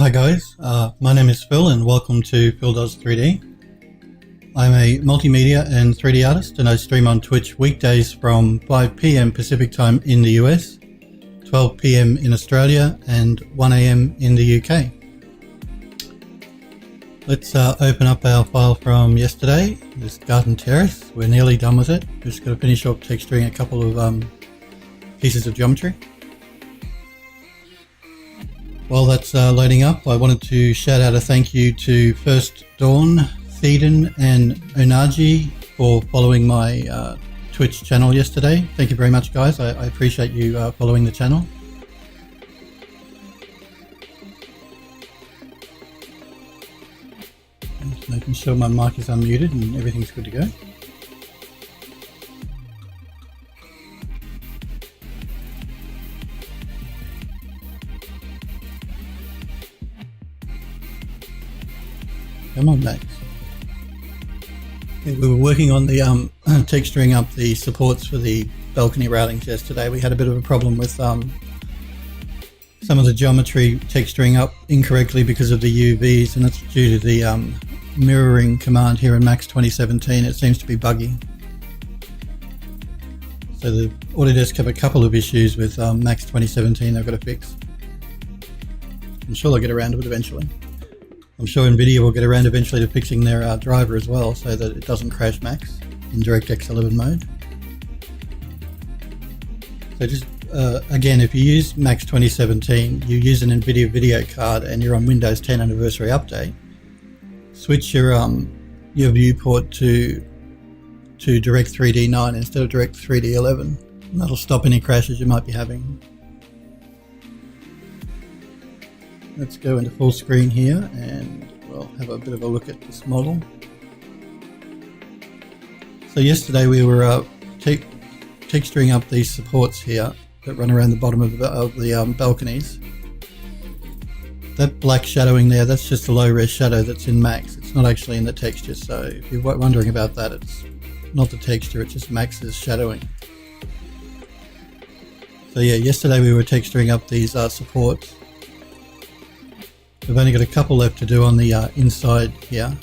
Hi guys, my name is Phil and welcome to PhilDoes3D. I'm a multimedia and 3D artist and I stream on Twitch weekdays from 5 PM Pacific time in the US, 12 PM in Australia and 1 AM in the UK. Let's open up our file from yesterday, this garden terrace. We're nearly done with it. Just got to finish off texturing a couple of pieces of geometry. While that's loading up, I wanted to shout out a thank you to First Dawn, Theeden and Onaji for following my Twitch channel yesterday. Thank you very much guys, I appreciate you following the channel. Just making sure my mic is unmuted and everything's good to go. Come on, Max. We were working on the texturing up the supports for the balcony railings yesterday. We had a bit of a problem with some of the geometry texturing up incorrectly because of the UVs, and that's due to the mirroring command here in Max 2017. It seems to be buggy. So the Autodesk have a couple of issues with Max 2017 they've got to fix. I'm sure they'll get around to it eventually. I'm sure NVIDIA will get around eventually to fixing their driver as well so that it doesn't crash Max in DirectX 11 mode. So just again, if you use Max 2017, you use an NVIDIA video card and you're on Windows 10 anniversary update, switch your viewport to Direct3D 9 instead of Direct3D 11, and that'll stop any crashes you might be having. Let's go into full screen here and we'll have a bit of a look at this model. So yesterday we were texturing up these supports here that run around the bottom of the balconies. That black shadowing there, that's just a low res shadow that's in Max. It's not actually in the texture, so if you're wondering about that, it's not the texture, it's just Max's shadowing. So yeah, yesterday we were texturing up these supports. We've only got a couple left to do on the inside here.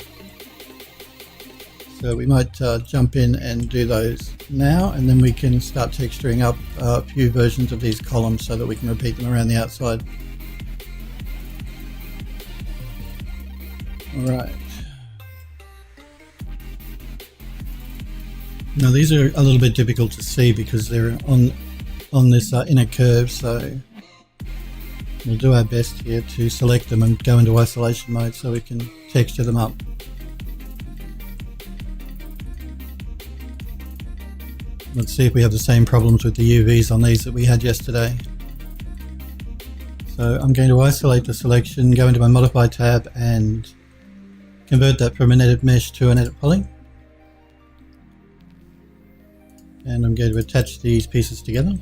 So we might jump in and do those now, and then we can start texturing up a few versions of these columns so that we can repeat them around the outside. Alright. Now these are a little bit difficult to see because they're on this inner curve, so we'll do our best here to select them and go into isolation mode so we can texture them up. Let's see if we have the same problems with the UVs on these that we had yesterday. So I'm going to isolate the selection, go into my modify tab and convert that from an edit mesh to an edit poly. And I'm going to attach these pieces together.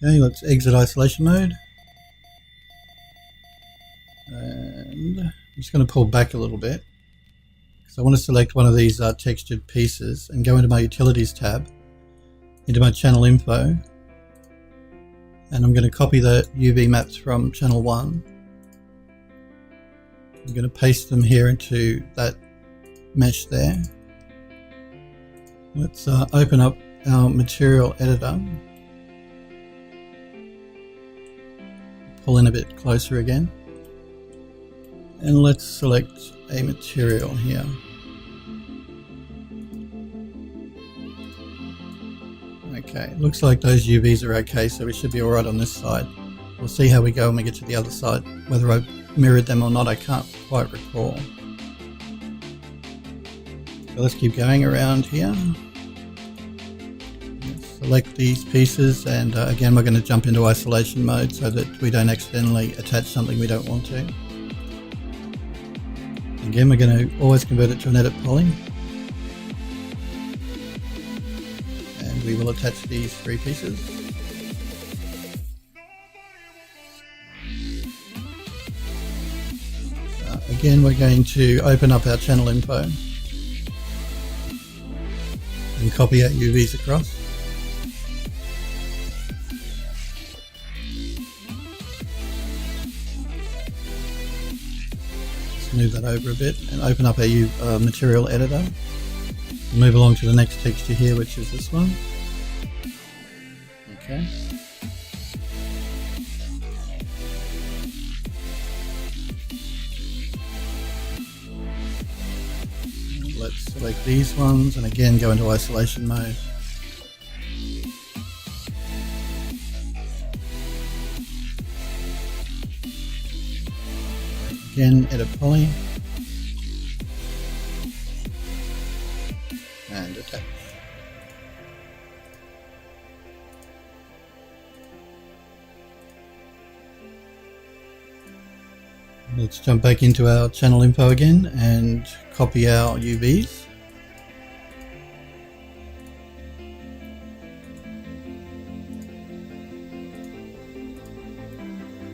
Okay, let's exit isolation mode. And I'm just going to pull back a little bit because I want to select one of these textured pieces and go into my utilities tab, into my channel info, and I'm going to copy the UV maps from channel 1. I'm going to paste them here into that mesh there. Let's open up our material editor. Pull in a bit closer again, and let's select a material here. Okay, looks like those UVs are okay, so we should be alright on this side. We'll see how we go when we get to the other side. Whether I mirrored them or not, I can't quite recall. So let's keep going around here. Select these pieces, and again we're going to jump into isolation mode so that we don't accidentally attach something we don't want to. Again, we're going to always convert it to an edit poly, and we will attach these 3 pieces. Again, we're going to open up our channel info and copy our UVs across. move that over a bit and open up our material editor. Move along to the next texture here, which is this one. Okay. Let's select these ones and again go into isolation mode. Again, edit poly. And attach. Let's jump back into our channel info again and copy our UVs.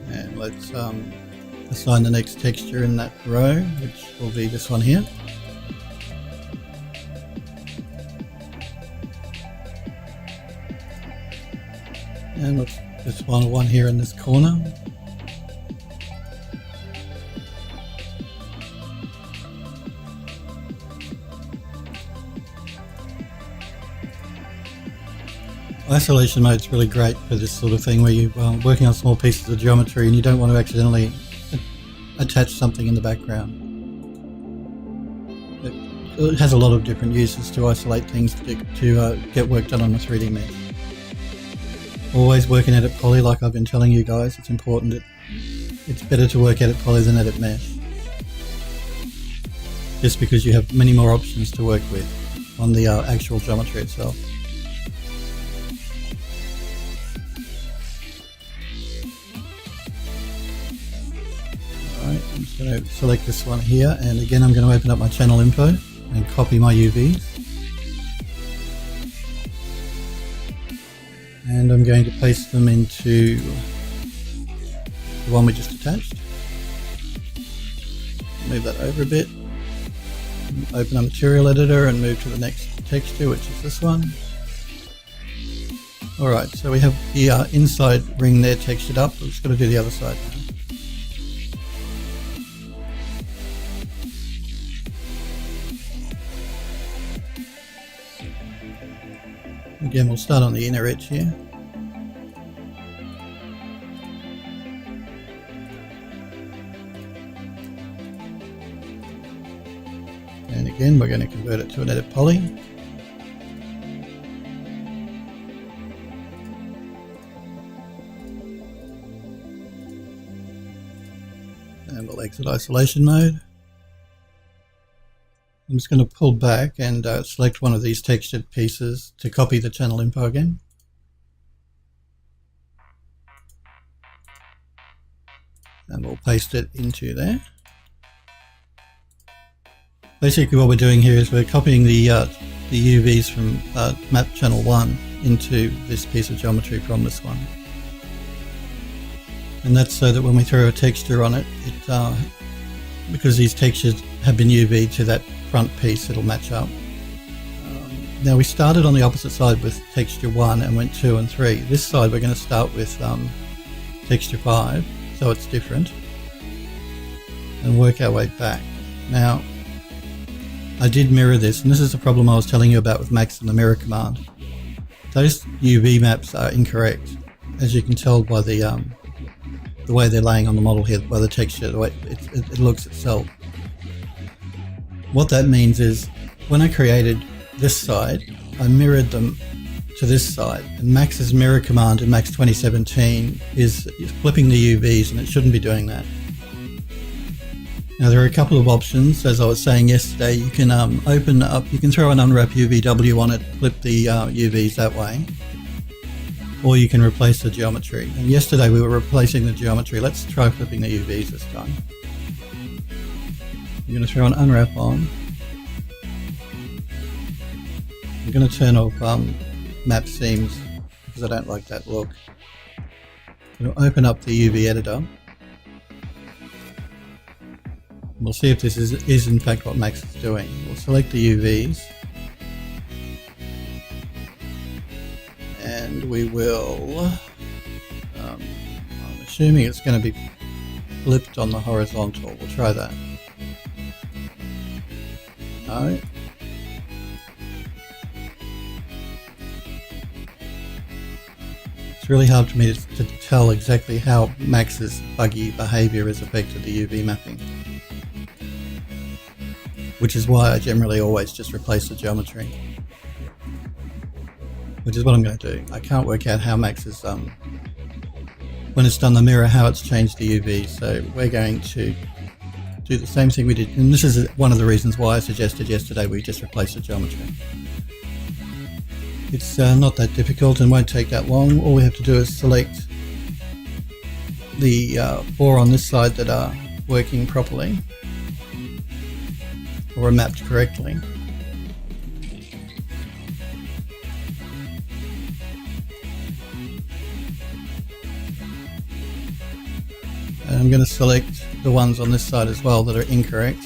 And let's assign the next texture in that row, which will be this one here. And let's just find one here in this corner. Isolation mode is really great for this sort of thing where you're working on small pieces of geometry and you don't want to accidentally attach something in the background. It has a lot of different uses to isolate things to get work done on a 3D mesh. Always work in edit poly, like I've been telling you guys. It's important. It's better to work edit poly than edit mesh, just because you have many more options to work with on the actual geometry itself. Alright, I'm just going to select this one here, and again I'm going to open up my channel info and copy my UVs. And I'm going to paste them into the one we just attached. Move that over a bit. Open a material editor and move to the next texture, which is this one. Alright, so we have the inside ring there textured up. We're just going to do the other side now. Again, we'll start on the inner edge here. And again, we're going to convert it to an edit poly. And we'll exit isolation mode. I'm just going to pull back and select one of these textured pieces to copy the channel info again. And we'll paste it into there. Basically what we're doing here is we're copying the UVs from map channel 1 into this piece of geometry from this one. And that's so that when we throw a texture on it, because these textures have been UV'd to that front piece, it'll match up. Now we started on the opposite side with texture 1 and went 2 and 3. This side we're going to start with texture 5, so it's different, and work our way back. Now I did mirror this, and this is the problem I was telling you about with Max and the mirror command. Those UV maps are incorrect, as you can tell by the way they're laying on the model here, by the texture, the way it looks itself. What that means is, when I created this side, I mirrored them to this side, and Max's mirror command in Max 2017 is flipping the UVs, and it shouldn't be doing that. Now there are a couple of options. As I was saying yesterday, you can open up, you can throw an unwrap UVW on it, flip the UVs that way, or you can replace the geometry. And yesterday we were replacing the geometry. Let's try flipping the UVs this time. I'm going to throw an unwrap on. I'm going to turn off map seams because I don't like that look. I'm going to open up the UV editor. We'll see if this is in fact what Max is doing. We'll select the UVs. And we will, I'm assuming it's going to be flipped on the horizontal. We'll try that. No. It's really hard for me to tell exactly how Max's buggy behaviour has affected the UV mapping. Which is why I generally always just replace the geometry. Which is what I'm going to do. I can't work out how Max is, when it's done the mirror, how it's changed the UV. So we're going to do the same thing we did. And this is one of the reasons why I suggested yesterday we just replace the geometry. It's not that difficult and won't take that long. All we have to do is select the 4 on this side that are working properly or are mapped correctly. And I'm going to select the ones on this side as well that are incorrect.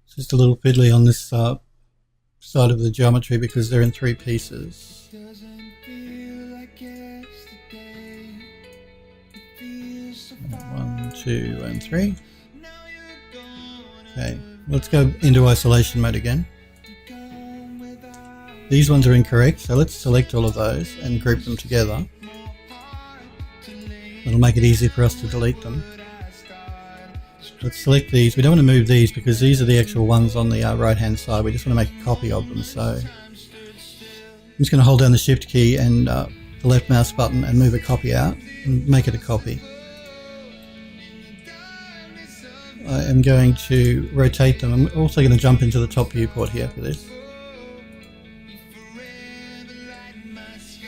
It's just a little fiddly on this side of the geometry because they're in 3 pieces. 1, 2, and 3. Okay, let's go into isolation mode again. These ones are incorrect, so let's select all of those and group them together. It'll make it easy for us to delete them. Let's select these. We don't want to move these because these are the actual ones on the right hand side. We just want to make a copy of them. So I'm just going to hold down the shift key and the left mouse button and move a copy out and make it a copy. I am going to rotate them. I'm also going to jump into the top viewport here for this,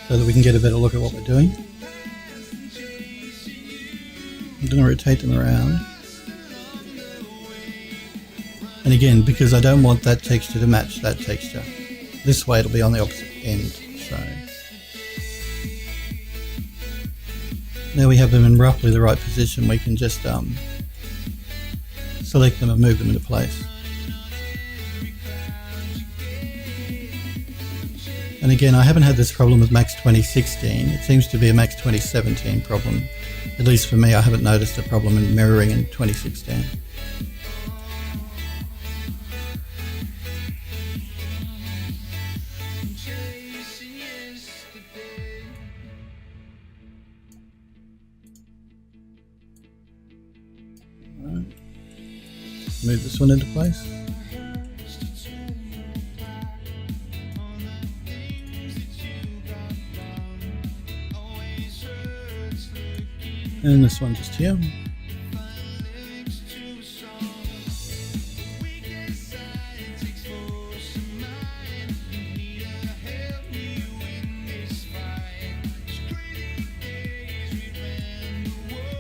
so that we can get a better look at what we're doing. I'm going to rotate them around. And again, because I don't want that texture to match that texture, this way it'll be on the opposite end. So now we have them in roughly the right position, we can just select them and move them into place. And again, I haven't had this problem with Max 2016. It seems to be a Max 2017 problem. At least for me, I haven't noticed a problem in mirroring in 2016. Move this one into place. And this one just here.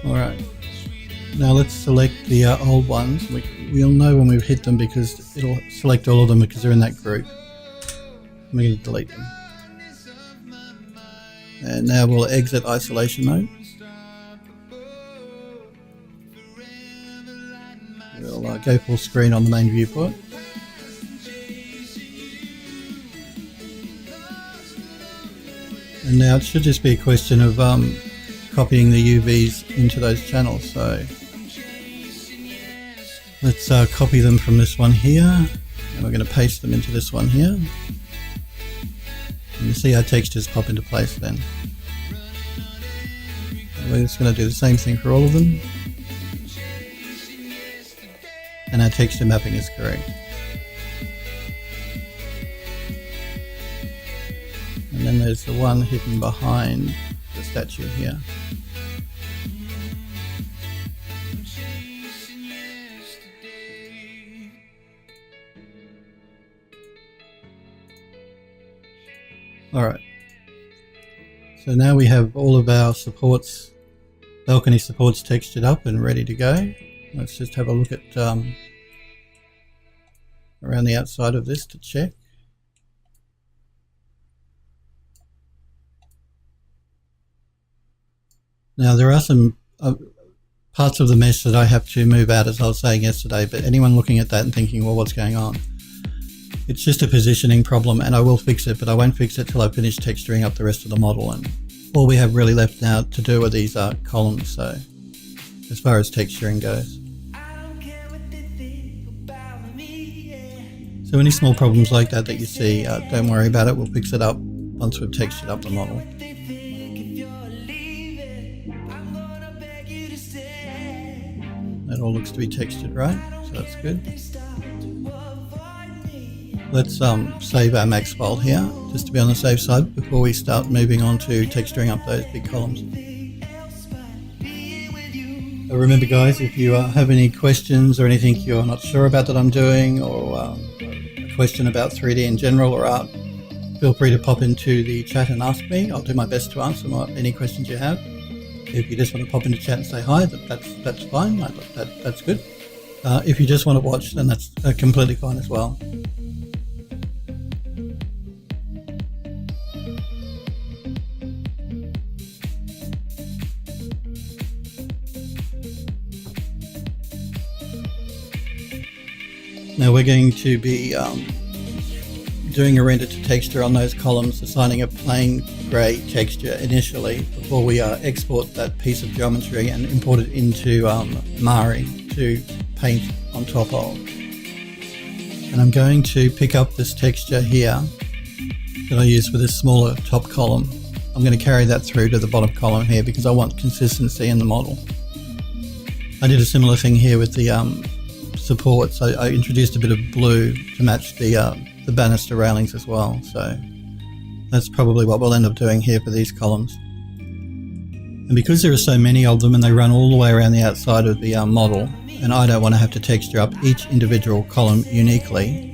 Alright. Now let's select the old ones. We'll know when we've hit them because it'll select all of them because they're in that group. I'm going to delete them. And now we'll exit isolation mode. We'll go full screen on the main viewport. And now it should just be a question of copying the UVs into those channels. So let's copy them from this one here, and we're going to paste them into this one here. And you see our textures pop into place then. And we're just going to do the same thing for all of them. And our texture mapping is correct. And then there's the one hidden behind the statue here. Alright, so now we have all of our supports, balcony supports textured up and ready to go. Let's just have a look at around the outside of this to check. Now there are some parts of the mesh that I have to move out, as I was saying yesterday, but anyone looking at that and thinking, well, what's going on? It's just a positioning problem, and I will fix it, but I won't fix it till I finish texturing up the rest of the model. And all we have really left now to do are these columns, so as far as texturing goes. So any small problems like that you see, don't worry about it. We'll fix it up once we've textured up the model. That all looks to be textured right, so that's good. Let's save our max file here, just to be on the safe side before we start moving on to texturing up those big columns. Remember guys, if you have any questions or anything you're not sure about that I'm doing, or a question about 3D in general or art, feel free to pop into the chat and ask me. I'll do my best to answer any questions you have. If you just want to pop into chat and say hi, that's fine, that's good. If you just want to watch, then that's completely fine as well. Now we're going to be doing a render to texture on those columns, assigning a plain grey texture initially before we export that piece of geometry and import it into Mari to paint on top of. And I'm going to pick up this texture here that I use for this smaller top column. I'm going to carry that through to the bottom column here because I want consistency in the model. I did a similar thing here with the supports. I introduced a bit of blue to match the banister railings as well, so that's probably what we'll end up doing here for these columns. And because there are so many of them and they run all the way around the outside of the model, and I don't want to have to texture up each individual column uniquely,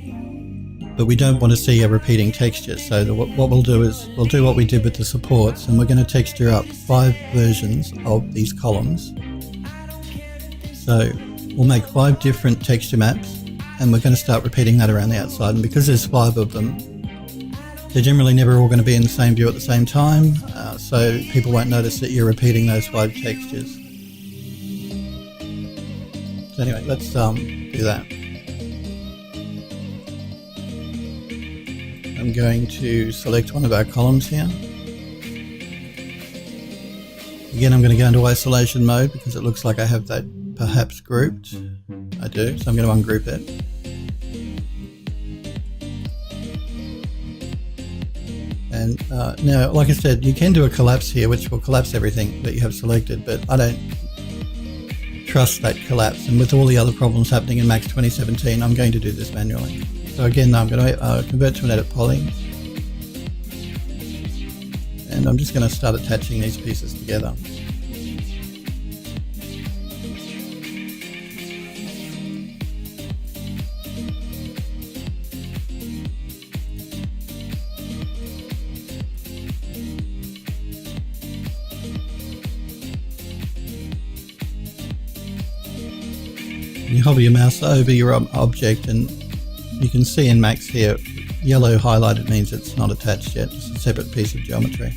but we don't want to see a repeating texture, so what we'll do is we'll do what we did with the supports, and we're going to texture up 5 versions of these columns. So we'll make 5 different texture maps, and we're going to start repeating that around the outside. And because there's 5 of them, they're generally never all going to be in the same view at the same time, so people won't notice that you're repeating those 5 textures. So anyway, let's do that. I'm going to select one of our columns here. Again, I'm going to go into isolation mode because it looks like I have that perhaps grouped. I do, so I'm going to ungroup it. And now, like I said, you can do a collapse here, which will collapse everything that you have selected, but I don't trust that collapse. And with all the other problems happening in Max 2017, I'm going to do this manually. So again, I'm going to convert to an edit poly. And I'm just going to start attaching these pieces together. You hover your mouse over your object and you can see in Max here, yellow highlighted means it's not attached yet, it's a separate piece of geometry.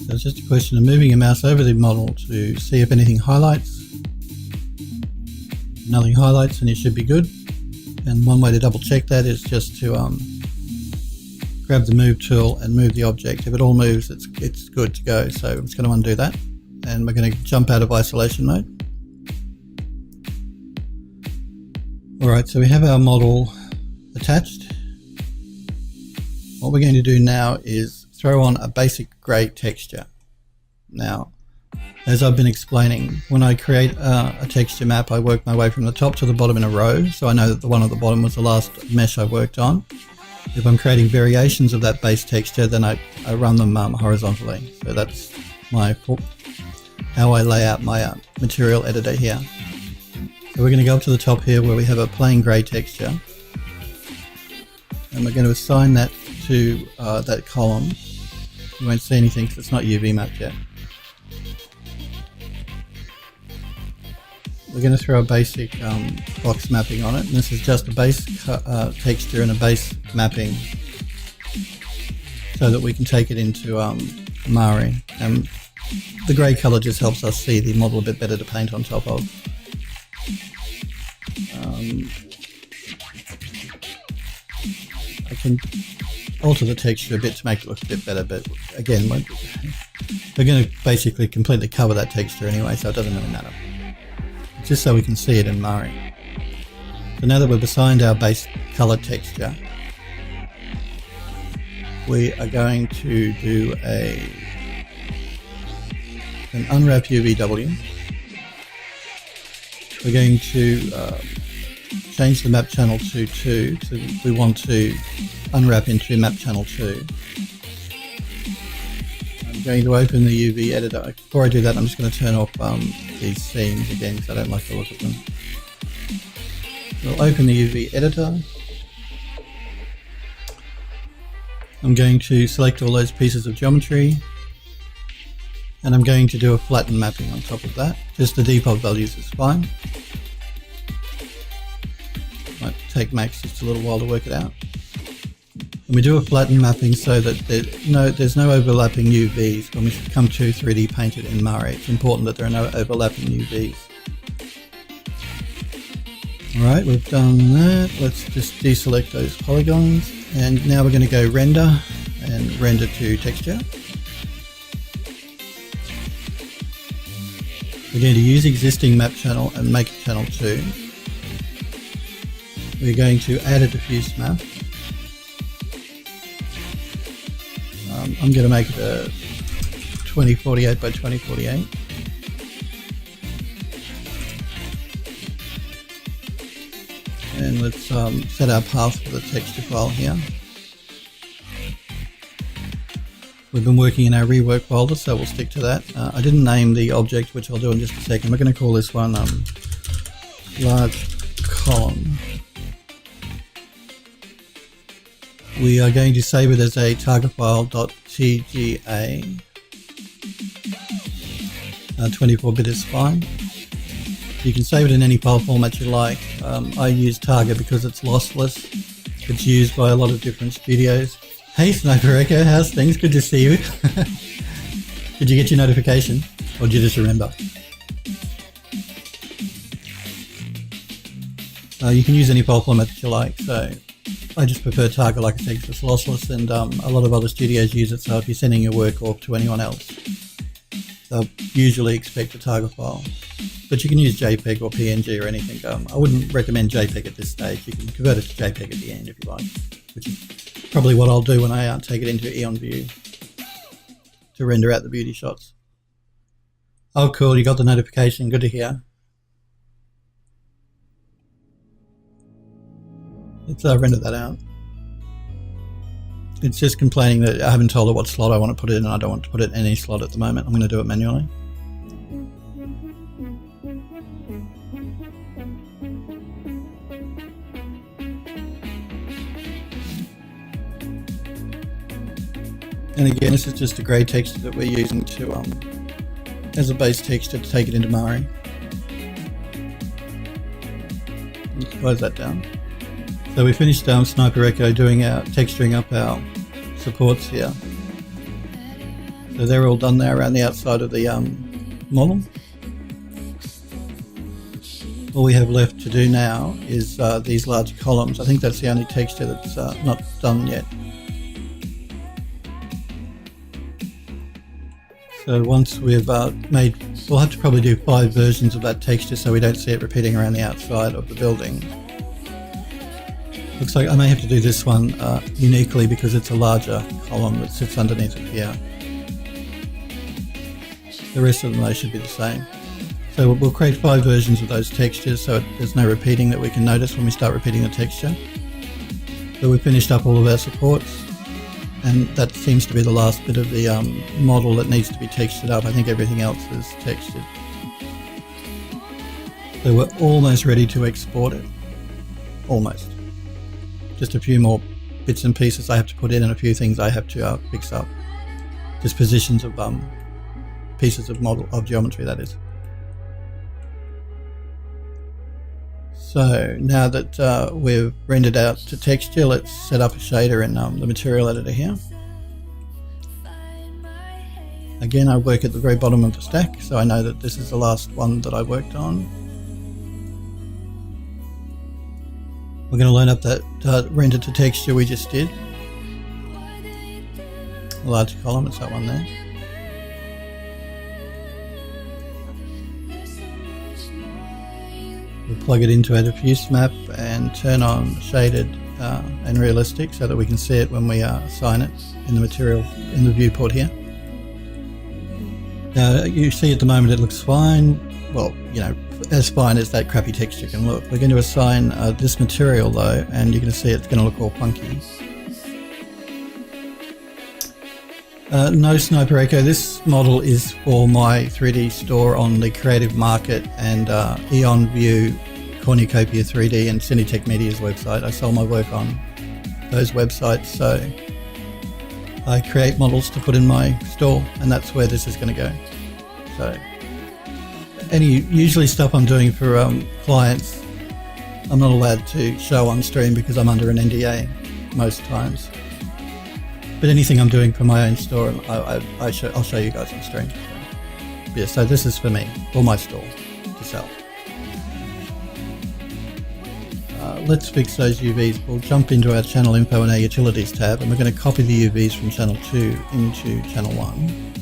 So it's just a question of moving your mouse over the model to see if anything highlights. If nothing highlights, and you should be good. And one way to double check that is just to grab the move tool and move the object. If it all moves, it's good to go. So I'm just going to undo that, and we're going to jump out of isolation mode. Alright, so we have our model attached. What we're going to do now is throw on a basic grey texture. Now, as I've been explaining, when I create a texture map, I work my way from the top to the bottom in a row, so I know that the one at the bottom was the last mesh I worked on. If I'm creating variations of that base texture, then I run them horizontally. So that's how I lay out my material editor here. So we're going to go up to the top here where we have a plain grey texture, and we're going to assign that to that column. You won't see anything because it's not UV mapped yet. We're going to throw a basic box mapping on it, and this is just a base texture and a base mapping. so that we can take it into Mari. And the grey colour just helps us see the model a bit better to paint on top of. I can alter the texture a bit to make it look a bit better, but again, we're going to basically completely cover that texture anyway, so it doesn't really matter. It's just so we can see it in Mari. So now that we've assigned our base colour texture, we are going to do an unwrap UVW. We're going to change the map channel to 2, so we want to unwrap into map channel 2. I'm going to open the UV editor. Before I do that, I'm just going to turn off these seams again because I don't like the look of them. We'll open the UV editor. I'm going to select all those pieces of geometry, and I'm going to do a flatten mapping on top of that. Just the default values is fine. Might take Max just a little while to work it out. And we do a flatten mapping so that there's no overlapping UVs when we come to 3D paint it in Mari. It's important that there are no overlapping UVs. Alright, we've done that. Let's just deselect those polygons. And now we're going to go render and render to texture. We're going to use existing map channel and make it channel 2. We're going to add a diffuse map. I'm going to make it a 2048 by 2048. And let's set our path for the texture file here. We've been working in our rework folder, so we'll stick to that. I didn't name the object, which I'll do in just a second. We're going to call this one large column. We are going to save it as a target file.tga. 24-bit is fine. You can save it in any file format you like. I use Targa because it's lossless. It's used by a lot of different studios. Hey Sniper Echo, how's things? Good to see you. Did you get your notification? Or did you just remember? You can use any file format that you like, so I just prefer Targa, like I said, because it's lossless, and a lot of other studios use it, so if you're sending your work off to anyone else, they'll usually expect a Targa file. But you can use JPEG or PNG or anything. I wouldn't recommend JPEG at this stage. You can convert it to JPEG at the end if you like, which is probably what I'll do when I take it into Eon View to render out the beauty shots. Oh cool, you got the notification, good to hear. Let's render that out. It's just complaining that I haven't told it what slot I want to put it in, and I don't want to put it in any slot at the moment. I'm going to do it manually. And again, this is just a grey texture that we're using to as a base texture to take it into Mari. Let's close that down. So we finished Sniper Echo doing our texturing up our supports here. So they're all done there around the outside of the model. All we have left to do now is these large columns. I think that's the only texture that's not done yet. So once we've made, we'll have to probably do 5 versions of that texture so we don't see it repeating around the outside of the building. Looks like I may have to do this one uniquely because it's a larger column that sits underneath it here. The rest of them, they should be the same. So we'll create 5 versions of those textures so there's no repeating that we can notice when we start repeating the texture. So we finished up all of our supports, and that seems to be the last bit of the model that needs to be textured up. I think everything else is textured. So we're almost ready to export it. Almost. Just a few more bits and pieces I have to put in and a few things I have to fix up. Just positions of pieces of model of geometry, that is. So now that we've rendered out to texture, let's set up a shader in the material editor here. Again, I work at the very bottom of the stack, so I know that this is the last one that I worked on. We're going to line up that render to texture we just did. A large column, it's that one there. We'll plug it into our diffuse map and turn on shaded and realistic so that we can see it when we assign it in the material in the viewport here. Now you see at the moment it looks fine. Well, you know, as fine as that crappy texture can look. We're going to assign this material though, and you're going to see it's going to look all funky. No Sniper Echo. This model is for my 3D store on the Creative Market and Eon View, Cornucopia 3D and Cinetech Media's website. I sell my work on those websites, so I create models to put in my store, and that's where this is going to go. So usually stuff I'm doing for clients, I'm not allowed to show on stream because I'm under an NDA most times. But anything I'm doing for my own store, I'll show you guys on stream. Yeah, so this is for me, for my store to sell. Let's fix those UVs. We'll jump into our channel info and our utilities tab, and we're going to copy the UVs from channel 2 into channel 1.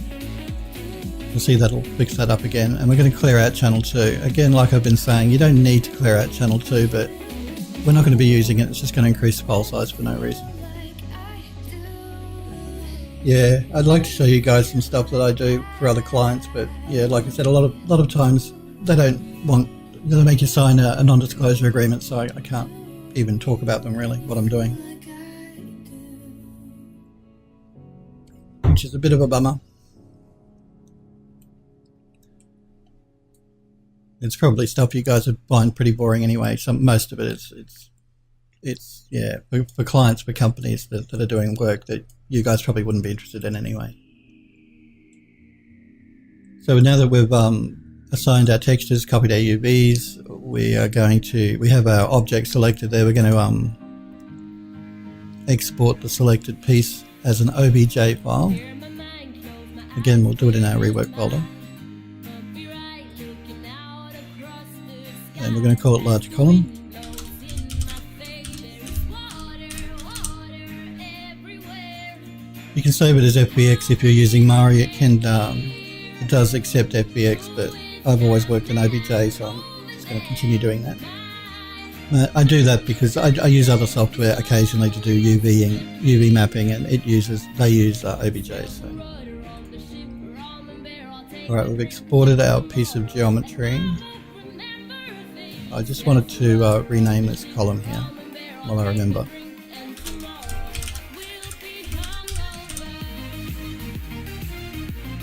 You'll see that'll fix that up again, and we're going to clear out channel 2. Again, like I've been saying, you don't need to clear out channel 2, but we're not going to be using it. It's just going to increase the file size for no reason. Yeah, I'd like to show you guys some stuff that I do for other clients, but yeah, like I said, a lot of times they don't want, they make you sign a non-disclosure agreement, so I can't even talk about them really, what I'm doing. Which is a bit of a bummer. It's probably stuff you guys would find pretty boring anyway. Most of it it's yeah, for clients, for companies that are doing work that you guys probably wouldn't be interested in anyway. So now that we've assigned our textures, copied our UVs, we have our object selected there. We're going to export the selected piece as an OBJ file. Again, we'll do it in our rework folder. And we're going to call it large column. You can save it as FBX if you're using Mari. It does accept FBX, but I've always worked in OBJ, so I'm just going to continue doing that. I do that because I use other software occasionally to do UV mapping, and they use OBJ. So, all right, we've exported our piece of geometry. I just wanted to rename this column here while I remember.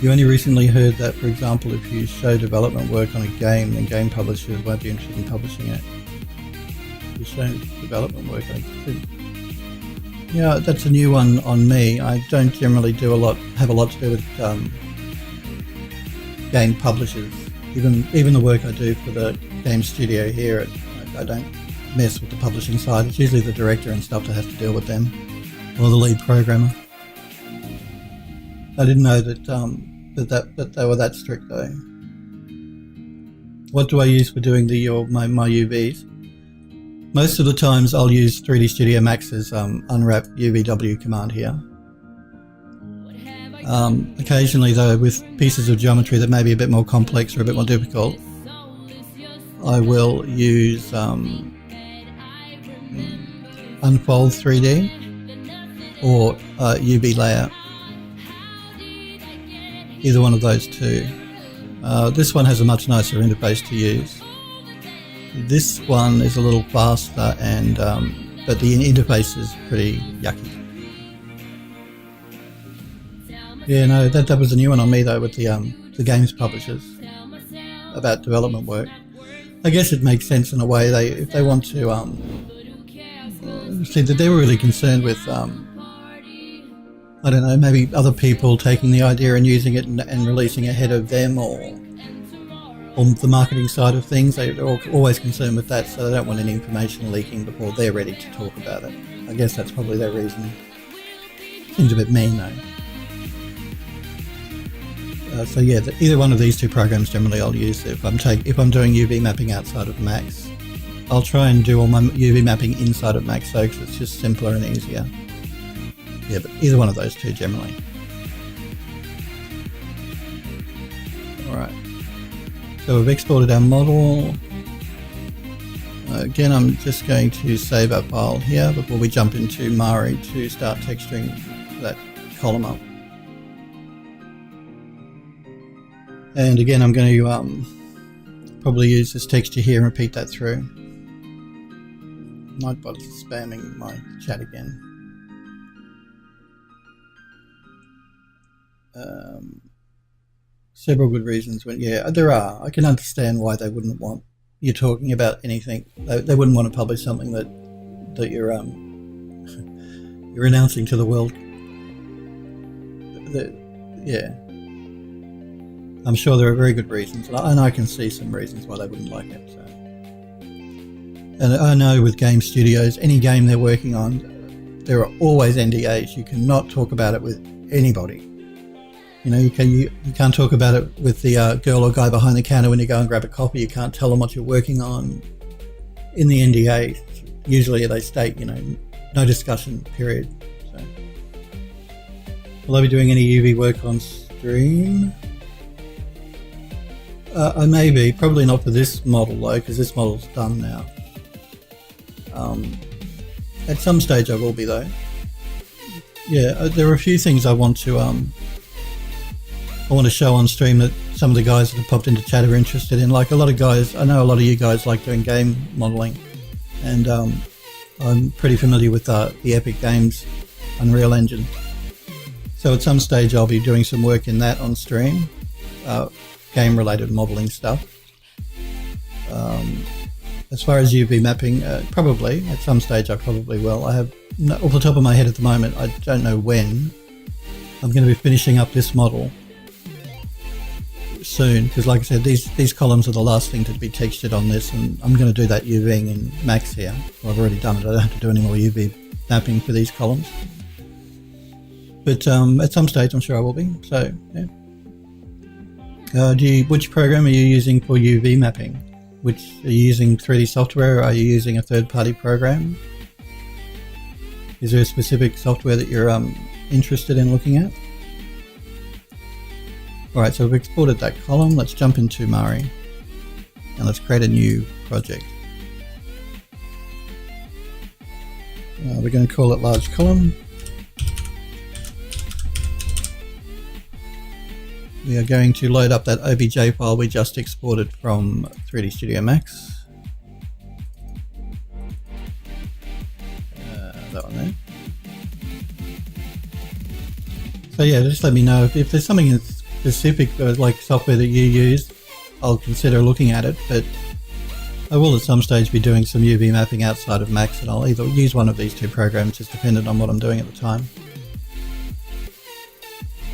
You only recently heard that, for example, if you show development work on a game, then game publishers won't be interested in publishing it. If you show development work on a game. Yeah, that's a new one on me. I don't generally have a lot to do with game publishers. Even the work I do for the game studio here, I don't mess with the publishing side. It's usually the director and stuff that has to deal with them, or the lead programmer. I didn't know that they were that strict though. What do I use for doing my UVs? Most of the times I'll use 3D Studio Max's unwrap UVW command here. Occasionally though, with pieces of geometry that may be a bit more complex or a bit more difficult, I will use Unfold 3D or UV Layout. Either one of those two. This one has a much nicer interface to use. This one is a little faster, and but the interface is pretty yucky. Yeah, no, that was a new one on me though, with the games publishers about development work. I guess it makes sense in a way. If they want to see that they were really concerned with I don't know, maybe other people taking the idea and using it and releasing ahead of them, or the marketing side of things. They're always concerned with that, so they don't want any information leaking before they're ready to talk about it. I guess that's probably their reason. Seems a bit mean though. So yeah, either one of these two programs generally I'll use if I'm doing UV mapping outside of Max. I'll try and do all my UV mapping inside of Max though, because it's just simpler and easier. Yeah, but either one of those two generally. Alright, so we've exported our model. Again, I'm just going to save our file here before we jump into Mari to start texturing that column up. And again, I'm going to probably use this texture here and repeat that through. Nightbot's spamming my chat again. Several good reasons. Yeah, there are. I can understand why they wouldn't want you talking about anything. They wouldn't want to publish something that you're you're announcing to the world. Yeah. I'm sure there are very good reasons, and I can see some reasons why they wouldn't like it. So. And I know with game studios, any game they're working on, there are always NDAs. You cannot talk about it with anybody. You know, you can't talk about it with the girl or guy behind the counter when you go and grab a copy. You can't tell them what you're working on. In the NDA, usually they state, you know, no discussion, period. So, will I be doing any UV work on stream? I may be, probably not for this model though, because this model's done now. At some stage I will be though. Yeah, there are a few things I want to show on stream that some of the guys that have popped into chat are interested in. Like a lot of guys, I know a lot of you guys like doing game modeling, and I'm pretty familiar with the Epic Games Unreal Engine. So at some stage I'll be doing some work in that on stream. Game-related modeling stuff. As far as UV mapping, probably at some stage I probably will. I have, off the top of my head at the moment, I don't know when. I'm going to be finishing up this model soon, because like I said, these columns are the last thing to be textured on this, and I'm going to do that UVing in Max here. Well, I've already done it. I don't have to do any more UV mapping for these columns. But at some stage I'm sure I will be. So yeah. Which program are you using for UV mapping? Are you using 3D software, or are you using a third-party program? Is there a specific software that you're interested in looking at? Alright, so we've exported that column. Let's jump into Mari and let's create a new project. We're going to call it large column. We are going to load up that OBJ file we just exported from 3D Studio Max. That one there. So yeah, just let me know if there's something specific, like software that you use, I'll consider looking at it, but I will at some stage be doing some UV mapping outside of Max, and I'll either use one of these two programs, just dependent on what I'm doing at the time.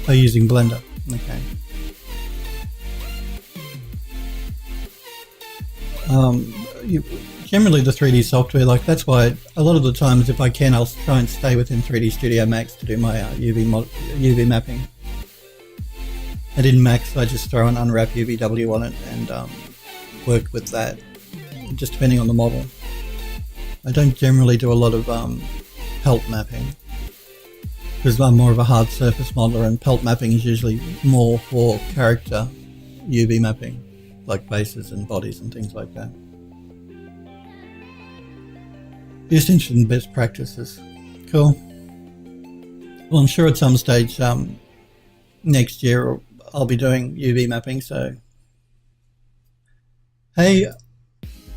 Oh, using Blender. Okay. Generally the 3D software, like that's why a lot of the times if I can I'll try and stay within 3D Studio Max to do my UV mapping. And in Max I just throw an unwrap UVW on it and work with that, just depending on the model. I don't generally do a lot of pelt mapping, because I'm more of a hard surface modeler, and pelt mapping is usually more for character UV mapping, like faces and bodies and things like that. Just interested in best practices. Cool. Well, I'm sure at some stage next year I'll be doing UV mapping, so... Hey,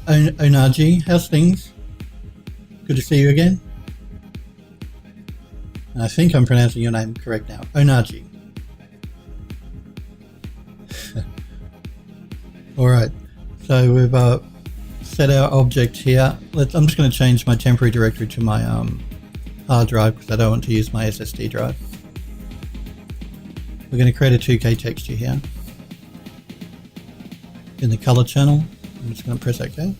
Onaji, how's things? Good to see you again. I think I'm pronouncing your name correct now. Onaji. Alright, so we've set our object here. I'm just going to change my temporary directory to my hard drive, because I don't want to use my SSD drive. We're going to create a 2K texture here in the color channel. I'm just going to press OK.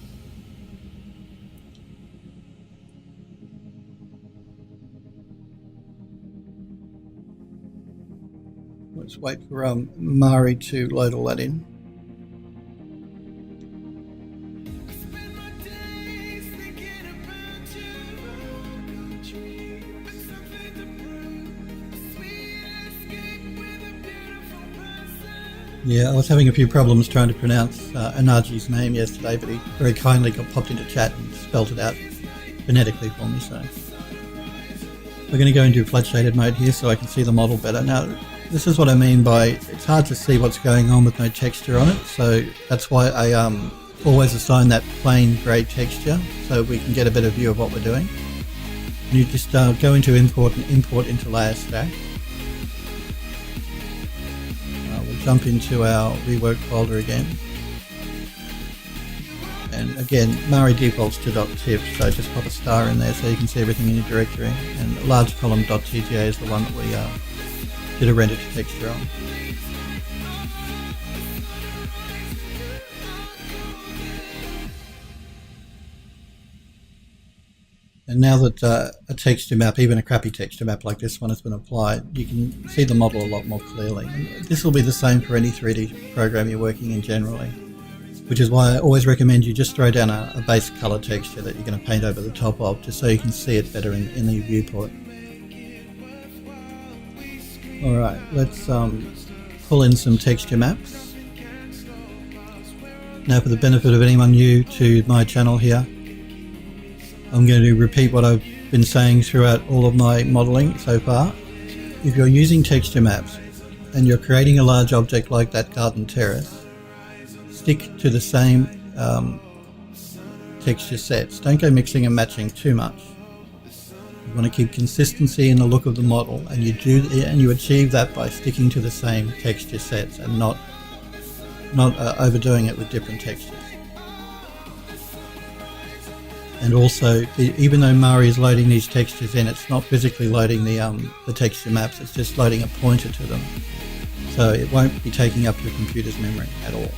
Let's wait for Mari to load all that in. Yeah, I was having a few problems trying to pronounce Anaji's name yesterday, but he very kindly got popped into chat and spelled it out phonetically for me. So we're going to go into flat shaded mode here so I can see the model better. Now, this is what I mean by it's hard to see what's going on with no texture on it, so that's why I always assign that plain grey texture so we can get a better view of what we're doing. And you just go into import and import into layer stack. Jump into our rework folder again, and again Mari defaults to .tif, so just pop a star in there so you can see everything in your directory, and a large column .tga is the one that we did a render to texture on. And now that a texture map, even a crappy texture map like this one has been applied, you can see the model a lot more clearly. And this will be the same for any 3D program you're working in generally, which is why I always recommend you just throw down a base color texture that you're going to paint over the top of, just so you can see it better in the viewport. Alright, let's pull in some texture maps. Now, for the benefit of anyone new to my channel here, I'm going to repeat what I've been saying throughout all of my modeling so far. If you're using texture maps and you're creating a large object like that garden terrace, stick to the same texture sets. Don't go mixing and matching too much. You want to keep consistency in the look of the model, and you achieve that by sticking to the same texture sets and not overdoing it with different textures. And also, even though Mari is loading these textures in, it's not physically loading the texture maps, it's just loading a pointer to them. So it won't be taking up your computer's memory at all.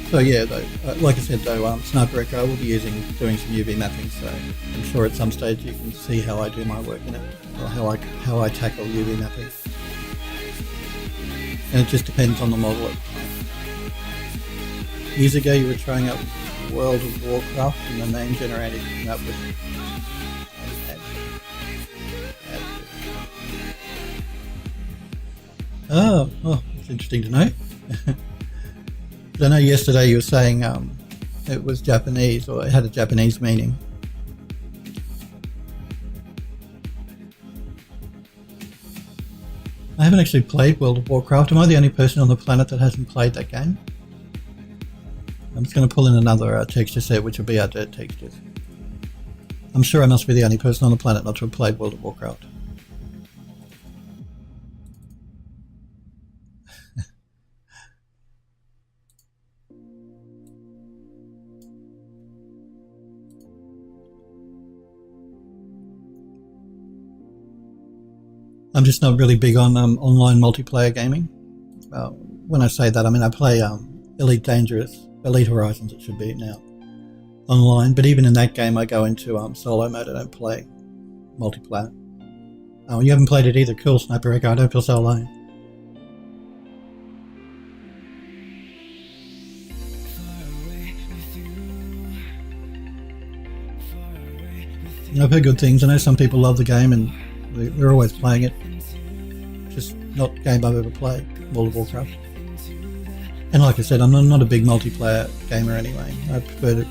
So yeah, though, like I said, though, Sniper Echo I will be doing some UV mapping, so I'm sure at some stage you can see how I do my work in it, or how I tackle UV mapping. And it just depends on the model at the time. Years ago you were trying out World of Warcraft, and the name generator came up with Oh, it's interesting to know. I know yesterday you were saying it was Japanese, or it had a Japanese meaning. I haven't actually played World of Warcraft. Am I the only person on the planet that hasn't played that game? I'm just going to pull in another texture set, which will be our dirt textures. I'm sure I must be the only person on the planet not to have played World of Warcraft. I'm just not really big on online multiplayer gaming. When I say that, I mean I play Elite Dangerous, Elite Horizons it should be now, online, but even in that game I go into solo mode. I don't play multiplayer. Oh, you haven't played it either. Cool, Sniper Echo, I don't feel so alone. I've heard good things. I know some people love the game and they're always playing it. Just not a game I've ever played, World of Warcraft. And like I said, I'm not a big multiplayer gamer anyway. I prefer the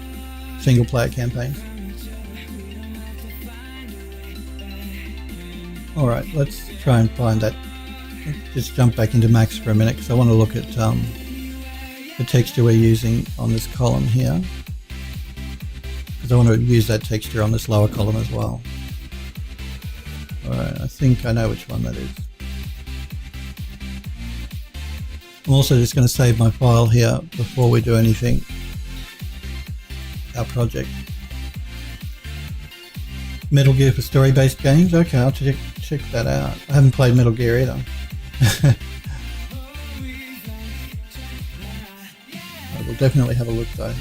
single player campaigns. Alright, let's try and find that. Let's just jump back into Max for a minute because I want to look at the texture we're using on this column here. Because I want to use that texture on this lower column as well. Alright, I think I know which one that is. I'm also just going to save my file here before we do anything. Our project. Metal Gear for story-based games? Okay, I'll check that out. I haven't played Metal Gear either. We'll definitely have a look though.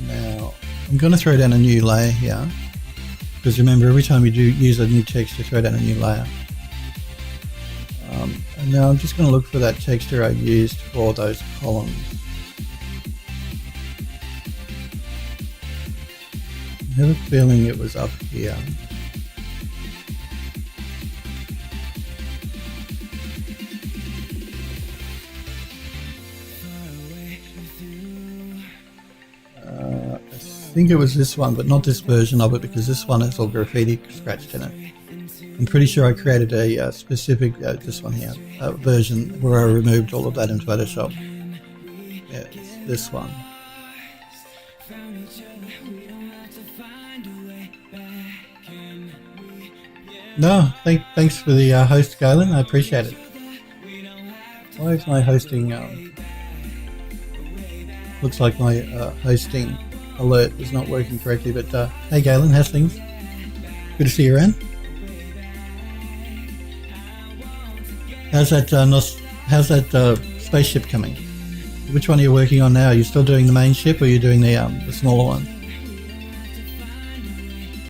Now, I'm going to throw down a new layer here, because remember, every time you do use a new texture, throw down a new layer. And now I'm just going to look for that texture I used for those columns. I have a feeling it was up here. I think it was this one, but not this version of it, because this one has all graffiti scratched in it. I'm pretty sure I created a specific, this one here, version where I removed all of that in Photoshop. Yeah, it's this one. No, thanks for the host, Galen. I appreciate it. Why is my hosting... looks like my hosting alert is not working correctly, but hey Galen, how's things? Good to see you around. How's that spaceship coming? Which one are you working on now? Are you still doing the main ship, or are you doing the smaller one?